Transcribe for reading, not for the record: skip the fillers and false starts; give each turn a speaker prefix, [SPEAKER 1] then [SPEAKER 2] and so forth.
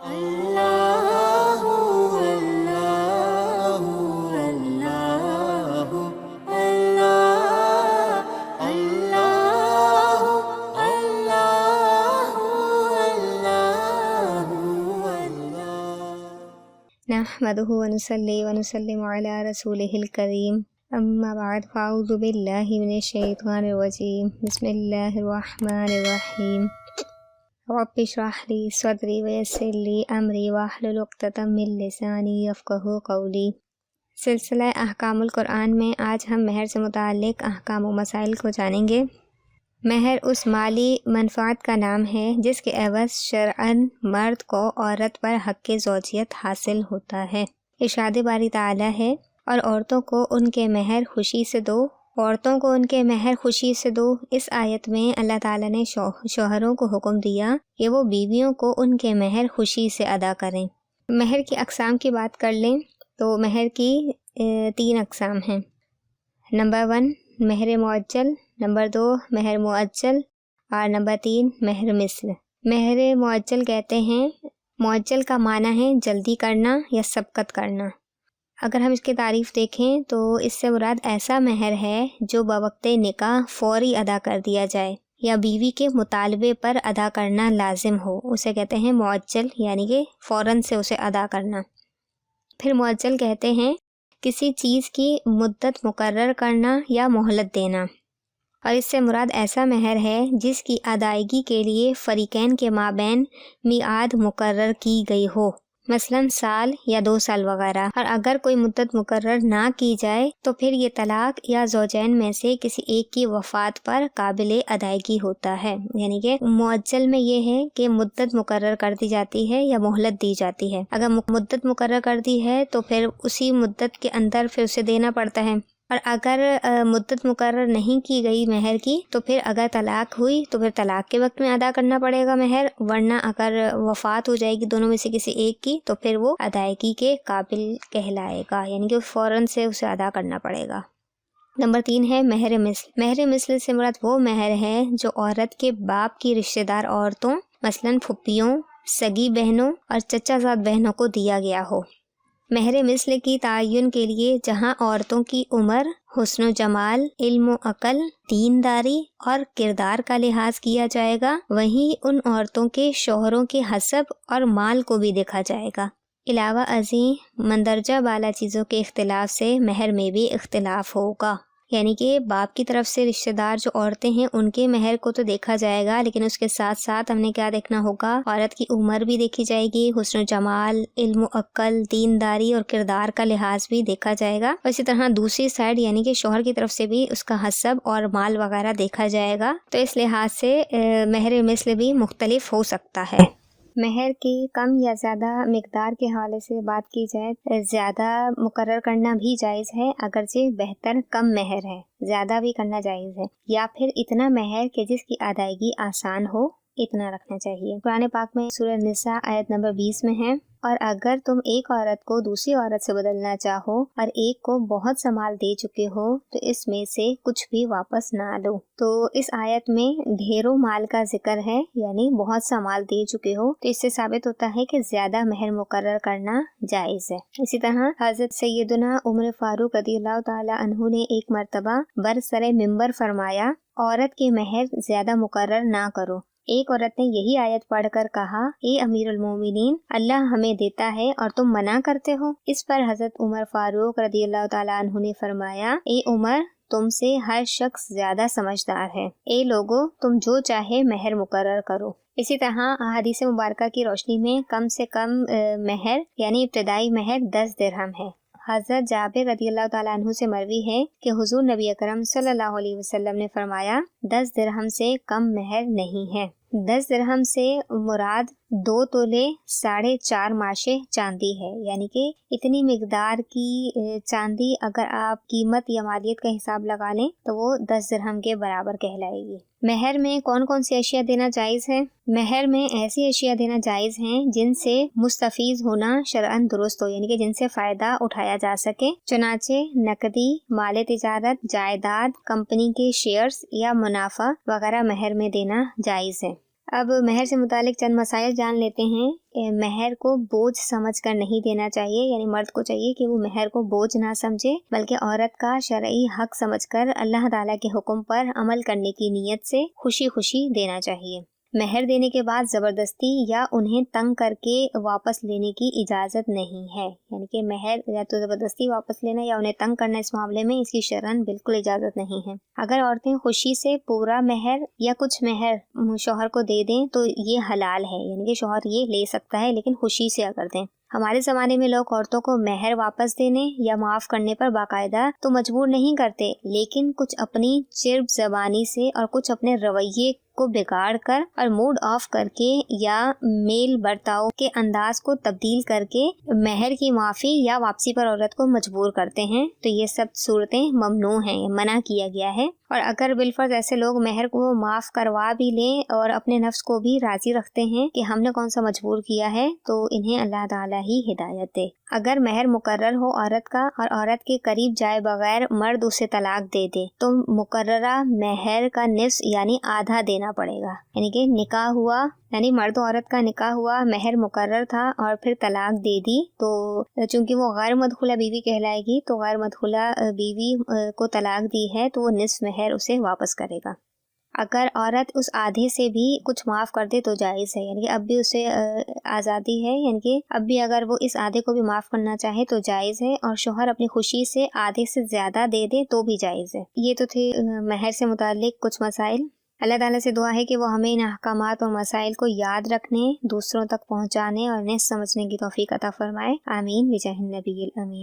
[SPEAKER 1] اللہ اللہ اللہ اللہ اللہ اللہ اللہ
[SPEAKER 2] نحمده ونصلي ونسلم على رسوله الكريم اما بعد فاعوذ بالله من الشیطان الرجیم بسم اللہ الرحمن الرحیم رب اشرح لي صدری ویسر لي امری واحلل عقدۃ من لسانی یفقہوا قولی۔ سلسلہ احکام القرآن میں آج ہم مہر سے متعلق احکام و مسائل کو جانیں گے۔ مہر اس مالی منفعت کا نام ہے جس کے عوض شرعاً مرد کو عورت پر حق زوجیت حاصل ہوتا ہے۔ ارشاد باری تعالیٰ ہے اور عورتوں کو ان کے مہر خوشی سے دو، عورتوں کو ان کے مہر خوشی سے دو۔ اس آیت میں اللہ تعالیٰ نے شوہروں کو حکم دیا کہ وہ بیویوں کو ان کے مہر خوشی سے ادا کریں۔ مہر کی اقسام کی بات کر لیں تو مہر کی 3 اقسام ہیں۔ نمبر 1 مہر معجل، نمبر 2 مہر معجل اور نمبر 3 مہر مثل۔ مہر معجل کہتے ہیں، معجل کا معنی ہے جلدی کرنا یا سبقت کرنا۔ اگر ہم اس کی تعریف دیکھیں تو اس سے مراد ایسا مہر ہے جو بوقت نکاح فوری ادا کر دیا جائے یا بیوی کے مطالبے پر ادا کرنا لازم ہو، اسے کہتے ہیں معجل، یعنی کہ فوراً سے اسے ادا کرنا۔ پھر معجل کہتے ہیں کسی چیز کی مدت مقرر کرنا یا مہلت دینا، اور اس سے مراد ایسا مہر ہے جس کی ادائیگی کے لیے فریقین کے مابین میعاد مقرر کی گئی ہو، مثلاً سال یا 2 سال وغیرہ۔ اور اگر کوئی مدت مقرر نہ کی جائے تو پھر یہ طلاق یا زوجین میں سے کسی ایک کی وفات پر قابل ادائیگی ہوتا ہے۔ یعنی کہ معجل میں یہ ہے کہ مدت مقرر کر دی جاتی ہے یا مہلت دی جاتی ہے۔ اگر مدت مقرر کر دی ہے تو پھر اسی مدت کے اندر پھر اسے دینا پڑتا ہے، اور اگر مدت مقرر نہیں کی گئی مہر کی تو پھر اگر طلاق ہوئی تو پھر طلاق کے وقت میں ادا کرنا پڑے گا مہر، ورنہ اگر وفات ہو جائے گی دونوں میں سے کسی ایک کی تو پھر وہ ادائیگی کے قابل کہلائے گا، یعنی کہ فوراً سے اسے ادا کرنا پڑے گا۔ نمبر 3 ہے مہر مثل۔ مہر مثل سے مراد وہ مہر ہے جو عورت کے باپ کی رشتہ دار عورتوں، مثلاً پھپھیوں، سگی بہنوں اور چچا زاد بہنوں کو دیا گیا ہو۔ مہر مثل کی تعین کے لیے جہاں عورتوں کی عمر، حسن و جمال، علم و عقل، دینداری اور کردار کا لحاظ کیا جائے گا، وہیں ان عورتوں کے شوہروں کے حسب اور مال کو بھی دیکھا جائے گا۔ علاوہ ازیں مندرجہ بالا چیزوں کے اختلاف سے مہر میں بھی اختلاف ہوگا، یعنی کہ باپ کی طرف سے رشتہ دار جو عورتیں ہیں ان کے مہر کو تو دیکھا جائے گا، لیکن اس کے ساتھ ساتھ ہم نے کیا دیکھنا ہوگا، عورت کی عمر بھی دیکھی جائے گی، حسن و جمال، علم و عقل، دینداری اور کردار کا لحاظ بھی دیکھا جائے گا، اور اسی طرح دوسری سائڈ یعنی کہ شوہر کی طرف سے بھی اس کا حسب اور مال وغیرہ دیکھا جائے گا۔ تو اس لحاظ سے مہر مثل بھی مختلف ہو سکتا ہے۔ مہر کی کم یا زیادہ مقدار کے حوالے سے بات کی جائے، زیادہ مقرر کرنا بھی جائز ہے، اگرچہ بہتر کم مہر ہے، زیادہ بھی کرنا جائز ہے، یا پھر اتنا مہر کہ جس کی ادائیگی آسان ہو، اتنا رکھنا چاہیے۔ قرآن پاک میں سورہ نساء آیت نمبر 20 میں ہے، اور اگر تم ایک عورت کو دوسری عورت سے بدلنا چاہو اور ایک کو بہت سا مال دے چکے ہو تو اس میں سے کچھ بھی واپس نہ لو۔ تو اس آیت میں ڈھیروں مال کا ذکر ہے، یعنی بہت سا مال دے چکے ہو، تو اس سے ثابت ہوتا ہے کہ زیادہ مہر مقرر کرنا جائز ہے۔ اسی طرح حضرت سیدنا عمر فاروق رضی اللہ تعالی عنہ نے ایک مرتبہ برسر منبر فرمایا، عورت کے مہر زیادہ مقرر نہ کرو۔ ایک عورت نے یہی آیت پڑھ کر کہا، اے امیر المومنین، اللہ ہمیں دیتا ہے اور تم منع کرتے ہو۔ اس پر حضرت عمر فاروق رضی اللہ تعالیٰ عنہ نے فرمایا، اے عمر، تم سے ہر شخص زیادہ سمجھدار ہے، اے لوگو تم جو چاہے مہر مقرر کرو۔ اسی طرح احادیث مبارکہ کی روشنی میں کم سے کم مہر یعنی ابتدائی مہر 10 درہم ہے۔ حضرت جابر رضی اللہ تعالیٰ عنہ سے مروی ہے کہ حضور نبی اکرم صلی اللہ علیہ وسلم نے فرمایا، 10 درہم سے کم مہر نہیں ہے۔ 10 درہم سے مراد 2 تولے 4.5 ماشے چاندی ہے، یعنی کہ اتنی مقدار کی چاندی اگر آپ قیمت یا مالیت کا حساب لگا لیں تو وہ 10 درہم کے برابر کہلائے گی۔ مہر میں کون کون سی اشیاء دینا جائز ہے؟ مہر میں ایسی اشیاء دینا جائز ہیں جن سے مستفیض ہونا شرعاً درست ہو، یعنی کہ جن سے فائدہ اٹھایا جا سکے، چنانچہ نقدی، مال تجارت، جائیداد، کمپنی کے شیئرز یا منافع وغیرہ مہر میں دینا جائز ہے۔ اب مہر سے متعلق چند مسائل جان لیتے ہیں۔ مہر کو بوجھ سمجھ کر نہیں دینا چاہیے، یعنی مرد کو چاہیے کہ وہ مہر کو بوجھ نہ سمجھے، بلکہ عورت کا شرعی حق سمجھ کر اللہ تعالیٰ کے حکم پر عمل کرنے کی نیت سے خوشی خوشی دینا چاہیے۔ مہر دینے کے بعد زبردستی یا انہیں تنگ کر کے واپس لینے کی اجازت نہیں ہے، یعنی کہ مہر یا تو زبردستی واپس لینا یا انہیں تنگ کرنا، اس معاملے میں اس کی شرعاً بالکل اجازت نہیں ہے۔ اگر عورتیں خوشی سے پورا مہر یا کچھ مہر شوہر کو دے دیں تو یہ حلال ہے، یعنی کہ شوہر یہ لے سکتا ہے، لیکن خوشی سے اگر دیں۔ ہمارے زمانے میں لوگ عورتوں کو مہر واپس دینے یا معاف کرنے پر باقاعدہ تو مجبور نہیں کرتے، لیکن کچھ اپنی چرب زبانی سے اور کچھ اپنے رویے کو بگاڑ کر اور موڈ آف کر کے یا میل برتاؤ کے انداز کو تبدیل کر کے مہر کی معافی یا واپسی پر عورت کو مجبور کرتے ہیں، تو یہ سب صورتیں ممنوع ہیں، منع کیا گیا ہے۔ اور اگر بالفرض ایسے لوگ مہر کو معاف کروا بھی لیں اور اپنے نفس کو بھی راضی رکھتے ہیں کہ ہم نے کون سا مجبور کیا ہے، تو انہیں اللہ تعالیٰ ہی ہدایت دے۔ اگر مہر مقرر ہو عورت کا اور عورت کے قریب جائے بغیر مرد اسے طلاق دے دے تو مقررہ مہر کا نصف یعنی آدھا دینا پڑے گا، یعنی کہ نکاح ہوا، یعنی مرد و عورت کا نکاح ہوا، مہر مقرر تھا اور پھر طلاق دے دی، تو چونکہ وہ غیر مدخولہ بیوی کہلائے گی، تو غیر مدخولہ بیوی کو طلاق دی ہے تو وہ نصف مہر اسے واپس کرے گا۔ اگر عورت اس آدھے سے بھی کچھ معاف کر دے تو جائز ہے، یعنی کہ اب بھی اسے آزادی ہے، یعنی کہ اب بھی اگر وہ اس آدھے کو بھی معاف کرنا چاہے تو جائز ہے، اور شوہر اپنی خوشی سے آدھے سے زیادہ دے دے تو بھی جائز ہے۔ یہ تو تھے مہر سے متعلق کچھ مسائل۔ اللہ تعالیٰ سے دعا ہے کہ وہ ہمیں ان احکامات اور مسائل کو یاد رکھنے، دوسروں تک پہنچانے اور انہیں سمجھنے کی توفیق عطا فرمائے۔ آمین بجاہ النبی الامین۔